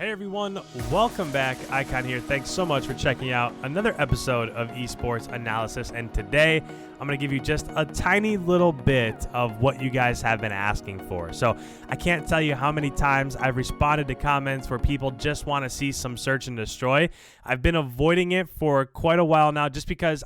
Hey everyone, welcome back. Icon here. Thanks so much for checking out another episode of Esports Analysis. And today, I'm going to give you just a tiny little bit of what you guys have been asking for. So I can't tell you how many times I've responded to comments where people just want to see some search and destroy. I've been avoiding it for quite a while now just because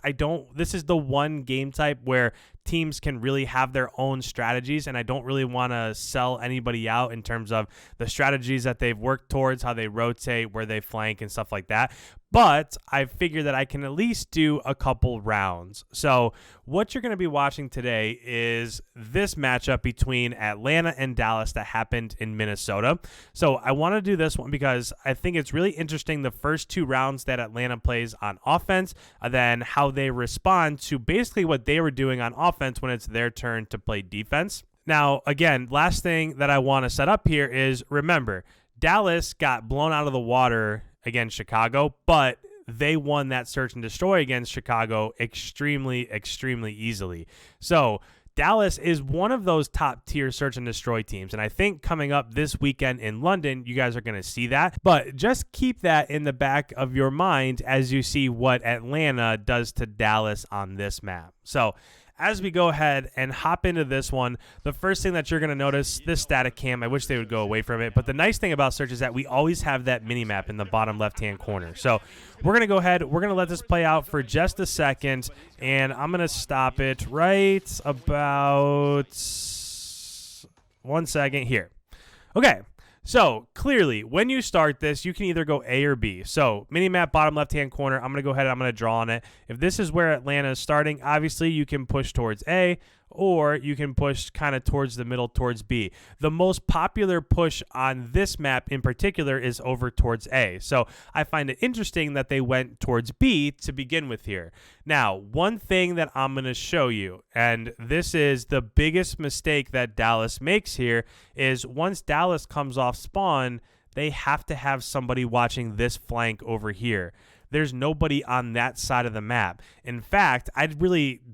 this is the one game type where teams can really have their own strategies, and I don't really want to sell anybody out in terms of the strategies that they've worked towards, how they rotate, where they flank, and stuff like that. But I figure that I can at least do a couple rounds. So what you're going to be watching today is this matchup between Atlanta and Dallas that happened in Minnesota. So I want to do this one because I think it's really interesting the first two rounds that Atlanta plays on offense, and then how they respond to basically what they were doing on offense when it's their turn to play defense. Now, again, last thing that I want to set up here is, remember, Dallas got blown out of the water against Chicago, but they won that search and destroy against Chicago extremely easily. So Dallas is one of those top tier search and destroy teams, and I think coming up this weekend in London, you guys are going to see that. But just keep that in the back of your mind as you see what Atlanta does to Dallas on this map. So as we go ahead and hop into this one, the first thing that you're going to notice, this static cam, I wish they would go away from it, but the nice thing about search is that we always have that mini map in the bottom left-hand corner. So we're going to go ahead, we're going to let this play out for just a second, and I'm going to stop it right about 1 second here. Okay. So clearly, when you start this, you can either go A or B. So minimap bottom left-hand corner, I'm going to go ahead and I'm going to draw on it. If this is where Atlanta is starting, obviously you can push towards A, or you can push kind of towards the middle towards B. The most popular push on this map in particular is over towards A. So I find it interesting that they went towards B to begin with here. Now, one thing that I'm going to show you, and this is the biggest mistake that Dallas makes here, is once Dallas comes off spawn, they have to have somebody watching this flank over here. There's nobody on that side of the map. In fact,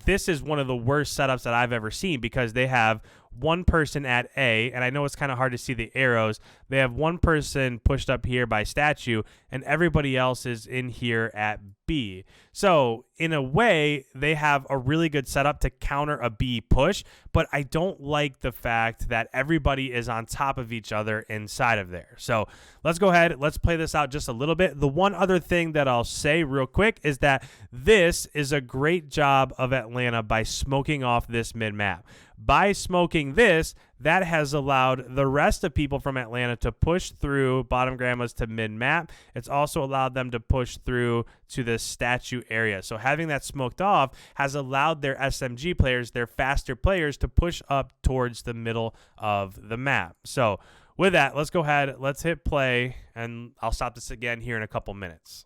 this is one of the worst setups that I've ever seen because they have one person at A, and I know it's kind of hard to see the arrows. They have one person pushed up here by statue, and everybody else is in here at B. So in a way, they have a really good setup to counter a B push, but I don't like the fact that everybody is on top of each other inside of there. So let's go ahead. Let's play this out just a little bit. The one other thing that I'll say real quick is that this is a great job of Atlanta by smoking off this mid-map. By smoking this, that has allowed the rest of people from Atlanta to push through bottom grandmas to mid-map. It's also allowed them to push through to the statue area. So having that smoked off has allowed their SMG players, their faster players, to push up towards the middle of the map. So with that, let's go ahead, let's hit play, and I'll stop this again here in a couple minutes.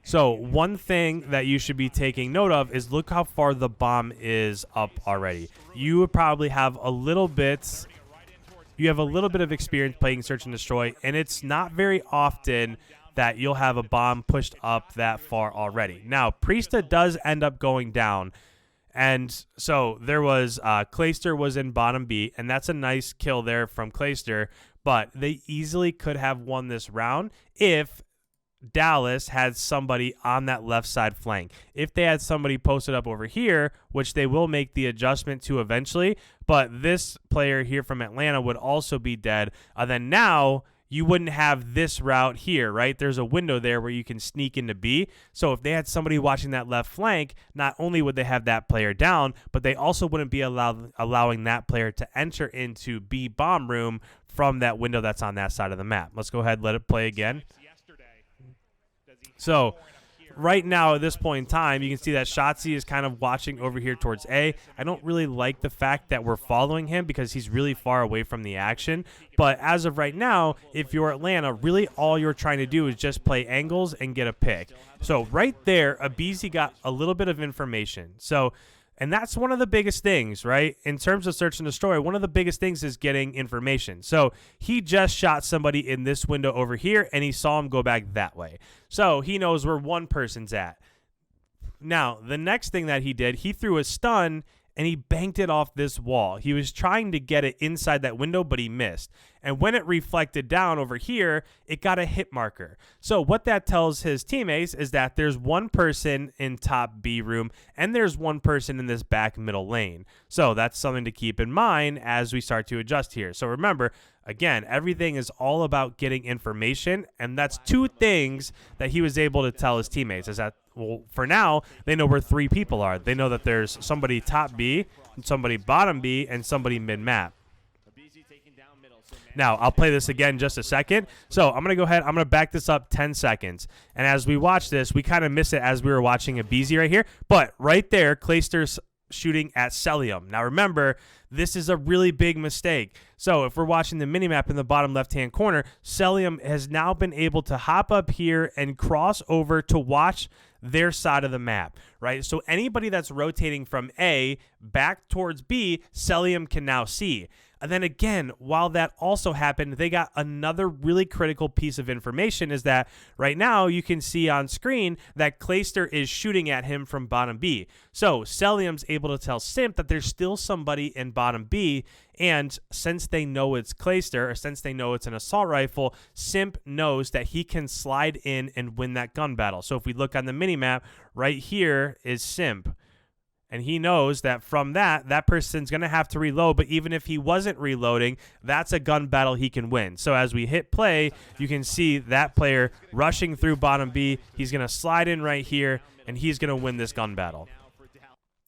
So one thing that you should be taking note of is look how far the bomb is up already. You would probably have a little bit of experience playing search and destroy, and it's not very often that you'll have a bomb pushed up that far already. Now, Priesta does end up going down, and so there was Clayster was in bottom B, and that's a nice kill there from Clayster, but they easily could have won this round if Dallas had somebody on that left side flank. If they had somebody posted up over here, which they will make the adjustment to eventually, but this player here from Atlanta would also be dead. Then now you wouldn't have this route here, right? There's a window there where you can sneak into B. So if they had somebody watching that left flank, not only would they have that player down, but they also wouldn't be allowing that player to enter into B bomb room from that window that's on that side of the map. Let's go ahead and let it play again. So right now at this point in time, you can see that Shotzi is kind of watching over here towards A. I don't really like the fact that we're following him because he's really far away from the action. But as of right now, if you're Atlanta, really all you're trying to do is just play angles and get a pick. So right there, Abizi got a little bit of information. And that's one of the biggest things, right? In terms of search and destroy, one of the biggest things is getting information. So he just shot somebody in this window over here, and he saw him go back that way. So he knows where one person's at. Now, the next thing that he did, he threw a stun and he banked it off this wall. He was trying to get it inside that window, but he missed. And when it reflected down over here, it got a hit marker. So what that tells his teammates is that there's one person in top B room and there's one person in this back middle lane. So that's something to keep in mind as we start to adjust here. So remember, again, everything is all about getting information, and that's two things that he was able to tell his teammates is that, well, for now, they know where three people are. They know that there's somebody top B, somebody bottom B, and somebody mid-map. Now, I'll play this again in just a second. So I'm going to go ahead. I'm going to back this up 10 seconds. And as we watch this, we kind of miss it as we were watching a BZ right here. But right there, Clayster's shooting at Celium. Now, remember, this is a really big mistake. So if we're watching the minimap in the bottom left-hand corner, Celium has now been able to hop up here and cross over to watch their side of the map, right? So anybody that's rotating from A back towards B, Celium can now see. And then again, while that also happened, they got another really critical piece of information is that right now you can see on screen that Clayster is shooting at him from bottom B. So Celium's able to tell Simp that there's still somebody in bottom B, and since they know it's Clayster, or since they know it's an assault rifle, Simp knows that he can slide in and win that gun battle. So if we look on the minimap, right here is Simp. And he knows that from that person's going to have to reload. But even if he wasn't reloading, that's a gun battle he can win. So as we hit play, you can see that player rushing through bottom B. He's going to slide in right here, and he's going to win this gun battle.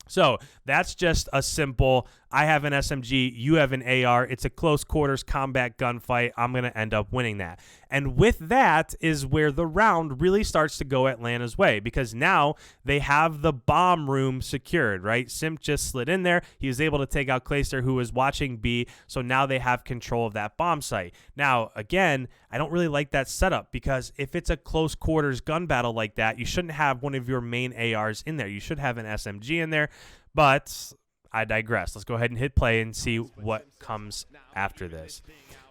So that's just a simple, I have an SMG, you have an AR. It's a close quarters combat gunfight. I'm going to end up winning that. And with that is where the round really starts to go Atlanta's way, because now they have the bomb room secured, right? Simp just slid in there. He was able to take out Clayster, who was watching B. So now they have control of that bomb site. Now, again, I don't really like that setup, because if it's a close quarters gun battle like that, you shouldn't have one of your main ARs in there. You should have an SMG in there. But I digress. Let's go ahead and hit play and see what comes after this.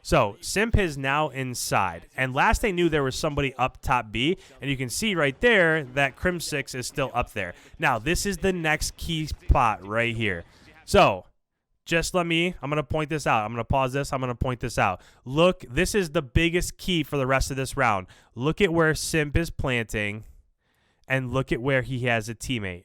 So Simp is now inside, and last I knew there was somebody up top B, and you can see right there that Crim6 is still up there. Now this is the next key spot right here. So just I'm going to point this out. I'm going to pause this. I'm going to point this out. Look, this is the biggest key for the rest of this round. Look at where Simp is planting, and look at where he has a teammate.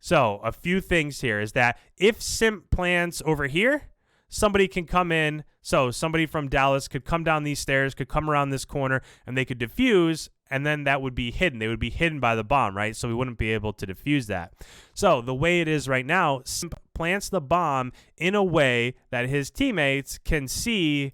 So a few things here is that if Simp plants over here, somebody can come in. So somebody from Dallas could come down these stairs, could come around this corner, and they could defuse, and then that would be hidden. They would be hidden by the bomb, right? So we wouldn't be able to defuse that. So the way it is right now, Simp plants the bomb in a way that his teammates can see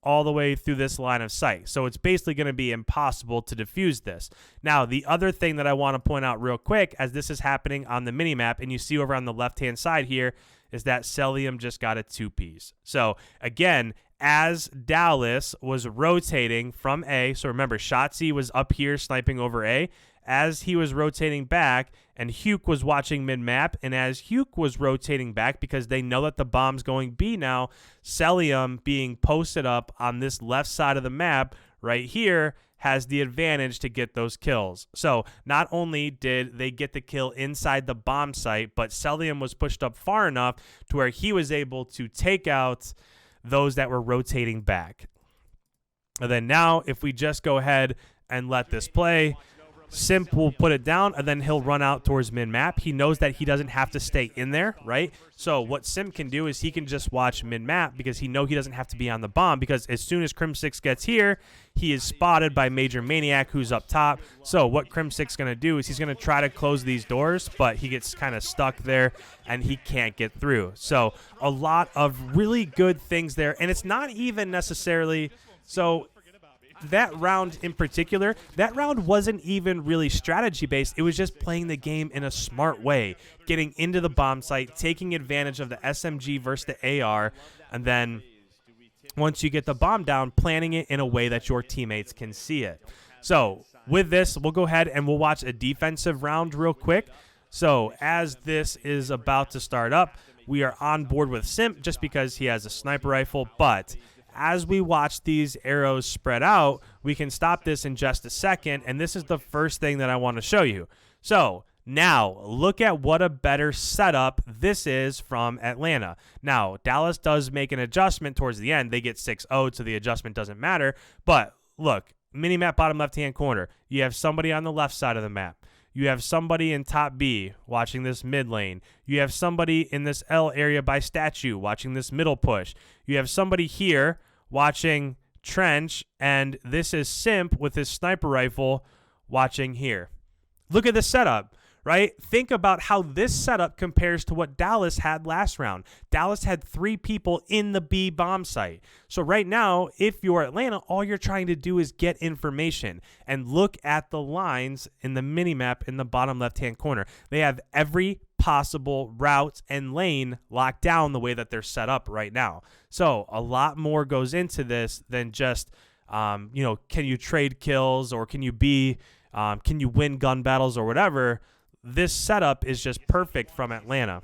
all the way through this line of sight. So it's basically going to be impossible to defuse this. Now, the other thing that I want to point out real quick, as this is happening on the minimap, and you see over on the left-hand side here, is that Celium just got a two-piece. So, again, as Dallas was rotating from A, so remember, Shotzi was up here sniping over A, as he was rotating back, and Huke was watching mid-map, and as Huke was rotating back, because they know that the bomb's going B now, Celium being posted up on this left side of the map right here has the advantage to get those kills. So not only did they get the kill inside the bomb site, but Celium was pushed up far enough to where he was able to take out those that were rotating back. And then now, if we just go ahead and let this play, Simp will put it down, and then he'll run out towards mid-map. He knows that he doesn't have to stay in there, right? So what Simp can do is he can just watch mid-map, because he knows he doesn't have to be on the bomb, because as soon as Crim6 gets here, he is spotted by Major Maniac, who's up top. So what Crim6 is going to do is he's going to try to close these doors, but he gets kind of stuck there, and he can't get through. So a lot of really good things there, and it's not even necessarily so. That round in particular, that round wasn't even really strategy-based. It was just playing the game in a smart way, getting into the bomb site, taking advantage of the SMG versus the AR, and then once you get the bomb down, planning it in a way that your teammates can see it. So with this, we'll go ahead and we'll watch a defensive round real quick. So as this is about to start up, we are on board with Simp just because he has a sniper rifle, but as we watch these arrows spread out, we can stop this in just a second, and this is the first thing that I want to show you. So Now, look at what a better setup this is from Atlanta. Now, Dallas does make an adjustment towards the end. They get 6-0, so the adjustment doesn't matter. But look, mini-map bottom left-hand corner. You have somebody on the left side of the map. You have somebody in top B watching this mid lane. You have somebody in this L area by statue watching this middle push. You have somebody here watching trench, and this is Simp with his sniper rifle watching here. Look at the setup, right? Think about how this setup compares to what Dallas had last round. Dallas had 3 people in the B bomb site. So right now, if you're Atlanta, all you're trying to do is get information and look at the lines in the minimap in the bottom left-hand corner. They have every possible route and lane locked down the way that they're set up right now. So a lot more goes into this than just, can you trade kills, or can you win gun battles or whatever. This setup is just perfect from Atlanta.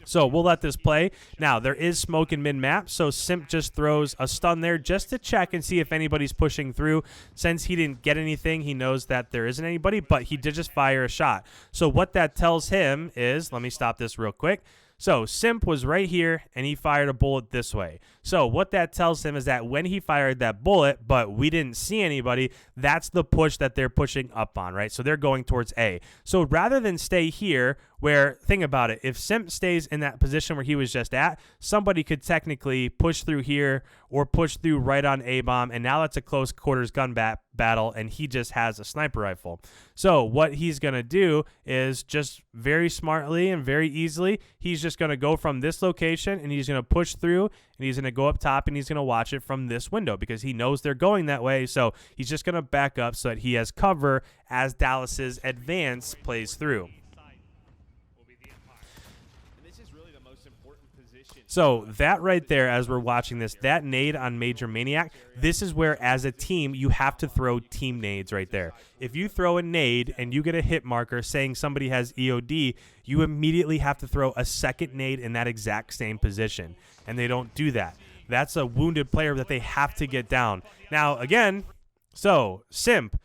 So we'll let this play. Now, there is smoke in mid-map, so Simp just throws a stun there just to check and see if anybody's pushing through. Since he didn't get anything, he knows that there isn't anybody, but he did just fire a shot. So what that tells him is, let me stop this real quick. So Simp was right here, and he fired a bullet this way. So what that tells him is that when he fired that bullet, but we didn't see anybody, that's the push that they're pushing up on, right? So they're going towards A. So rather than stay here, where, think about it, if Simp stays in that position where he was just at, somebody could technically push through here or push through right on A-bomb, and now that's a close quarters gun battle, and he just has a sniper rifle. So what he's going to do is just very smartly and very easily, he's just going to go from this location, and he's going to push through, and he's going to go up top, and he's going to watch it from this window because he knows they're going that way. So he's just going to back up so that he has cover as Dallas's advance plays through. So that right there, as we're watching this, that nade on Major Maniac, this is where as a team you have to throw team nades right there. If you throw a nade and you get a hit marker saying somebody has EOD, you immediately have to throw a second nade in that exact same position, and they don't do that. That's a wounded player that they have to get down. Now, again, so Simp,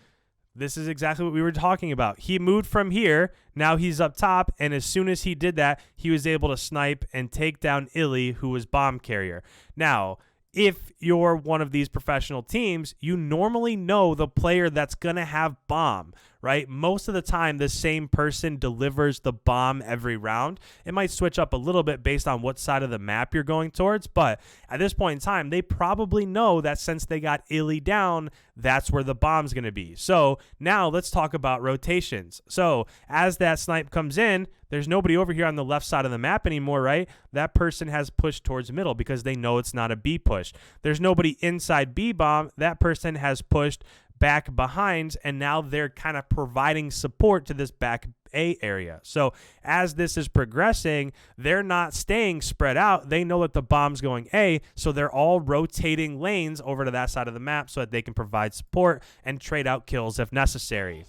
this is exactly what we were talking about. He moved from here. Now he's up top, and as soon as he did that, he was able to snipe and take down Illy, who was bomb carrier. Now, if you're one of these professional teams, you normally know the player that's going to have bomb, right? Most of the time, the same person delivers the bomb every round. It might switch up a little bit based on what side of the map you're going towards, but at this point in time, they probably know that since they got Illy down, that's where the bomb's going to be. So now let's talk about rotations. So as that snipe comes in, there's nobody over here on the left side of the map anymore, right? That person has pushed towards middle because they know it's not a B push. There's nobody inside B bomb. That person has pushed back behind, and now they're kind of providing support to this back A area. So as this is progressing, they're not staying spread out. They know that the bomb's going A, so they're all rotating lanes over to that side of the map so that they can provide support and trade out kills if necessary.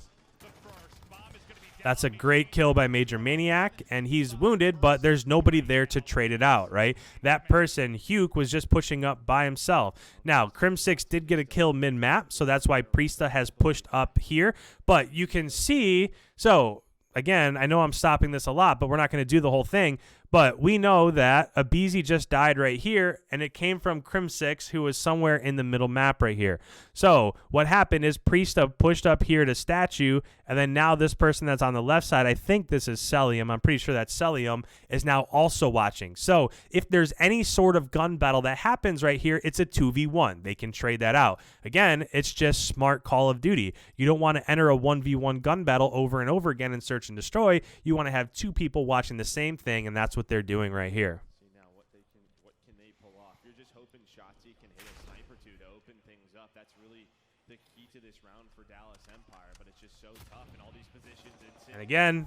That's a great kill by Major Maniac, and he's wounded, but there's nobody there to trade it out, right? That person, Huke, was just pushing up by himself. Now, Crim6 did get a kill mid-map, so that's why Priesta has pushed up here. But you can see, so again, I know I'm stopping this a lot, but we're not going to do the whole thing. But we know that Abizi just died right here, and it came from Crim6, who was somewhere in the middle map right here. So what happened is Priesta pushed up here to statue, and then now this person that's on the left side, I think this is Celium, I'm pretty sure that's Celium, is now also watching. So if there's any sort of gun battle that happens right here, it's a 2v1. They can trade that out. Again, it's just smart Call of Duty. You don't want to enter a 1v1 gun battle over and over again and search and destroy. You want to have 2 people watching the same thing, and that's what they're doing right here. See now what can they pull off? You're just hoping Shotzi can hit a snipe or two to open things up. That's really the key to this round for Dallas Empire, but it's just so tough in all these positions. And again,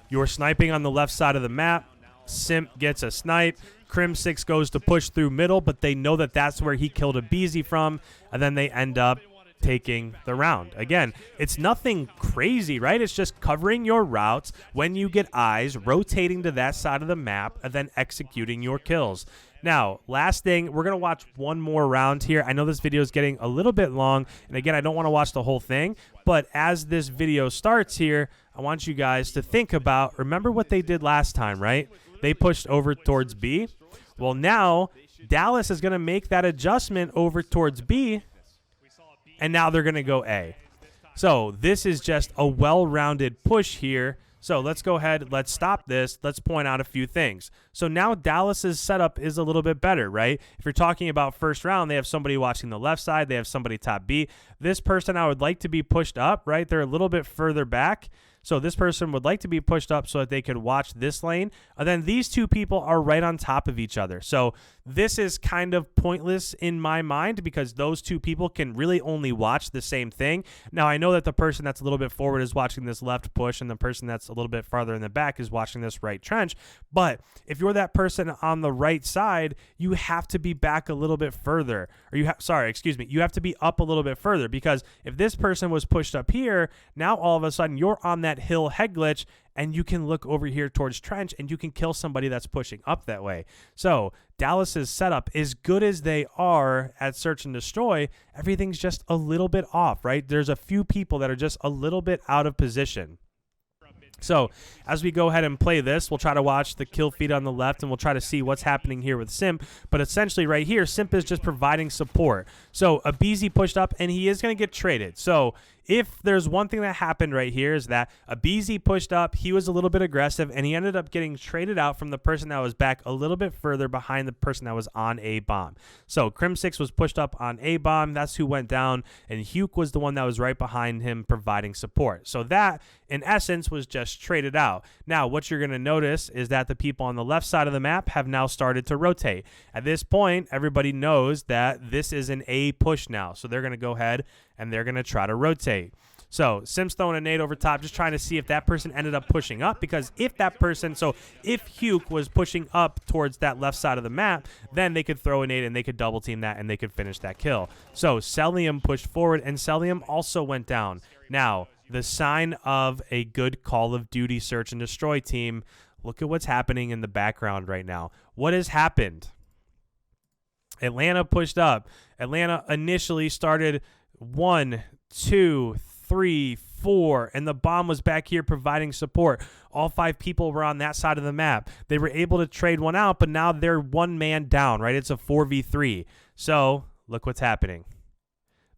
you're sniping on the left side of the map. Simp gets a snipe. Crim6 goes to push through middle, but they know that that's where he killed Abizi from, and then they end up taking the round. Again, it's nothing crazy, right? It's just covering your routes when you get eyes, rotating to that side of the map, and then executing your kills. Now, last thing, we're going to watch one more round here. I know this video is getting a little bit long, and again, I don't want to watch the whole thing, but as this video starts here, I want you guys to think about, remember what they did last time, right? They pushed over towards B. Well, now Dallas is going to make that adjustment over towards B, and now they're going to go A. So this is just a well-rounded push here. So let's go ahead, let's stop this, let's point out a few things. So now Dallas's setup is a little bit better, right? If you're talking about first round, they have somebody watching the left side, they have somebody top B. This person I would like to be pushed up, right? They're a little bit further back. So this person would like to be pushed up so that they could watch this lane. And then these two people are right on top of each other. So this is kind of pointless in my mind because those two people can really only watch the same thing. Now, I know that the person that's a little bit forward is watching this left push and the person that's a little bit farther in the back is watching this right trench. But if you're that person on the right side, you have to be back a little bit further. Or you have to be up a little bit further because if this person was pushed up here, now all of a sudden you're on that hill head glitch and you can look over here towards trench and you can kill somebody that's pushing up that way. So Dallas's setup, as good as they are at search and destroy, everything's just a little bit off, right? There's a few people that are just a little bit out of position. So as we go ahead and play this, we'll try to watch the kill feed on the left, and we'll try to see what's happening here with Simp. But essentially right here, Simp is just providing support. So Abizi pushed up, and he is going to get traded. So if there's one thing that happened right here is that Abizi pushed up, he was a little bit aggressive, and he ended up getting traded out from the person that was back a little bit further behind the person that was on A bomb. So Crim6 was pushed up on A bomb. That's who went down, and Huke was the one that was right behind him providing support. So that, in essence, was just traded out. Now, what you're going to notice is that the people on the left side of the map have now started to rotate. At this point, everybody knows that this is an A push now. So they're going to go ahead and they're going to try to rotate. So Simp's throwing a nade over top, just trying to see if that person ended up pushing up, because if that person, so if Huke was pushing up towards that left side of the map, then they could throw a nade and they could double team that and they could finish that kill. So Celium pushed forward and Celium also went down. Now, the sign of a good Call of Duty search and destroy team, look at what's happening in the background right now. What has happened? Atlanta pushed up. Atlanta initially started 1, 2, 3, 4, and the bomb was back here providing support. All 5 people were on that side of the map. They were able to trade one out, but now they're one man down, right? It's a 4v3. So look what's happening.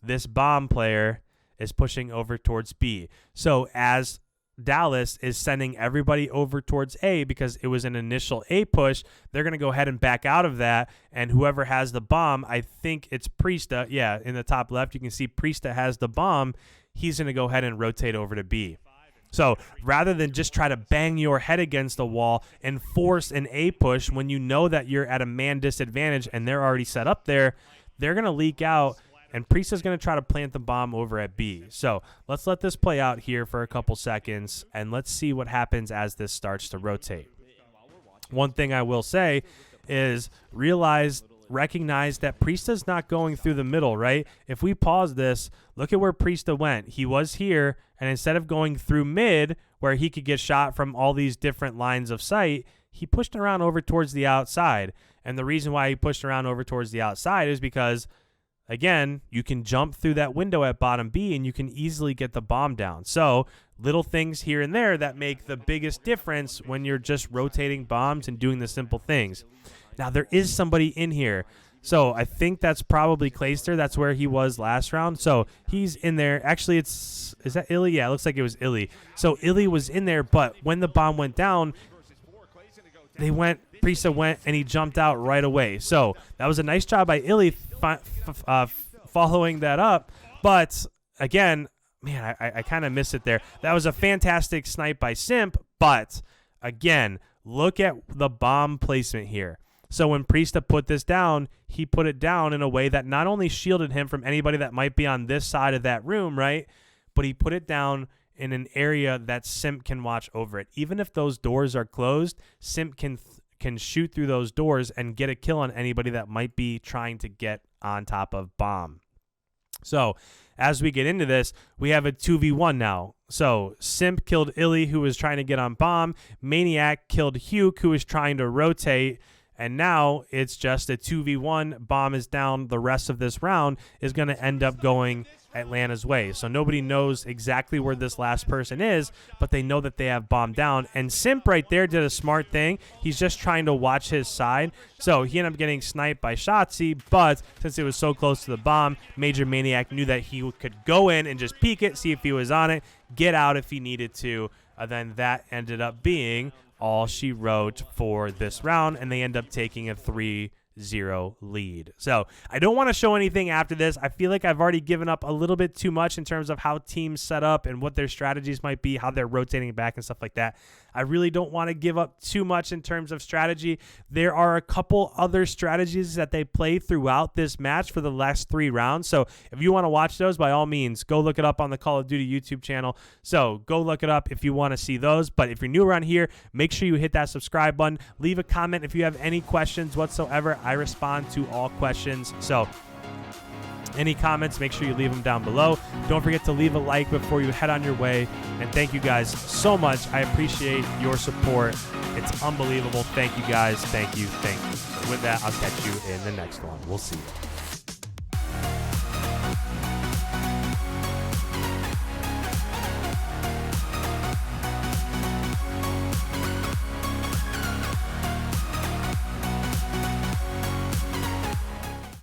This bomb player is pushing over towards B. So as Dallas is sending everybody over towards A because it was an initial A push, they're going to go ahead and back out of that, and whoever has the bomb, I think it's Priesta. Yeah, in the top left, you can see Priesta has the bomb. He's going to go ahead and rotate over to B. So rather than just try to bang your head against the wall and force an A push when you know that you're at a man disadvantage and they're already set up there, they're going to leak out, and Priesta's going to try to plant the bomb over at B. So let's let this play out here for a couple seconds, and let's see what happens as this starts to rotate. One thing I will say is recognize that Priesta's not going through the middle, right? If we pause this, look at where Priesta went. He was here, and instead of going through mid, where he could get shot from all these different lines of sight, he pushed around over towards the outside. And the reason why he pushed around over towards the outside is because, again, you can jump through that window at bottom B and you can easily get the bomb down. So little things here and there that make the biggest difference when you're just rotating bombs and doing the simple things. Now, there is somebody in here. So I think that's probably Clayster. That's where he was last round. So he's in there. Actually, is that Illy? Yeah, it looks like it was Illy. So Illy was in there, but when the bomb went down, Priesta went and he jumped out right away. So that was a nice job by Illy following that up. But again, man, I kind of missed it there. That was a fantastic snipe by Simp. But again, look at the bomb placement here. So when Priesta put this down, he put it down in a way that not only shielded him from anybody that might be on this side of that room, right? But he put it down in an area that Simp can watch over it. Even if those doors are closed, Simp can shoot through those doors and get a kill on anybody that might be trying to get on top of bomb. So as we get into this, we have a 2v1 now. So Simp killed Illy, who was trying to get on bomb. Maniac killed Huke, who was trying to rotate. And now it's just a 2v1. Bomb is down. The rest of this round is going to end up going Atlanta's way. So nobody knows exactly where this last person is, but they know that they have bomb down. And Simp right there did a smart thing. He's just trying to watch his side. So he ended up getting sniped by Shotzi, but since it was so close to the bomb, Major Maniac knew that he could go in and just peek it, see if he was on it, get out if he needed to. And then that ended up being all she wrote for this round, and they end up taking a 3-0 lead. So I don't want to show anything after this. I feel like I've already given up a little bit too much in terms of how teams set up and what their strategies might be, how they're rotating back and stuff like that. I really don't want to give up too much in terms of strategy. There are a couple other strategies that they play throughout this match for the last 3 rounds. So if you want to watch those, by all means, go look it up on the Call of Duty YouTube channel. So go look it up if you want to see those. But if you're new around here, make sure you hit that subscribe button. Leave a comment if you have any questions whatsoever. I respond to all questions. So any comments, make sure you leave them down below. Don't forget to leave a like before you head on your way. And thank you guys so much. I appreciate your support. It's unbelievable. Thank you guys. Thank you. Thank you. So with that, I'll catch you in the next one. We'll see you.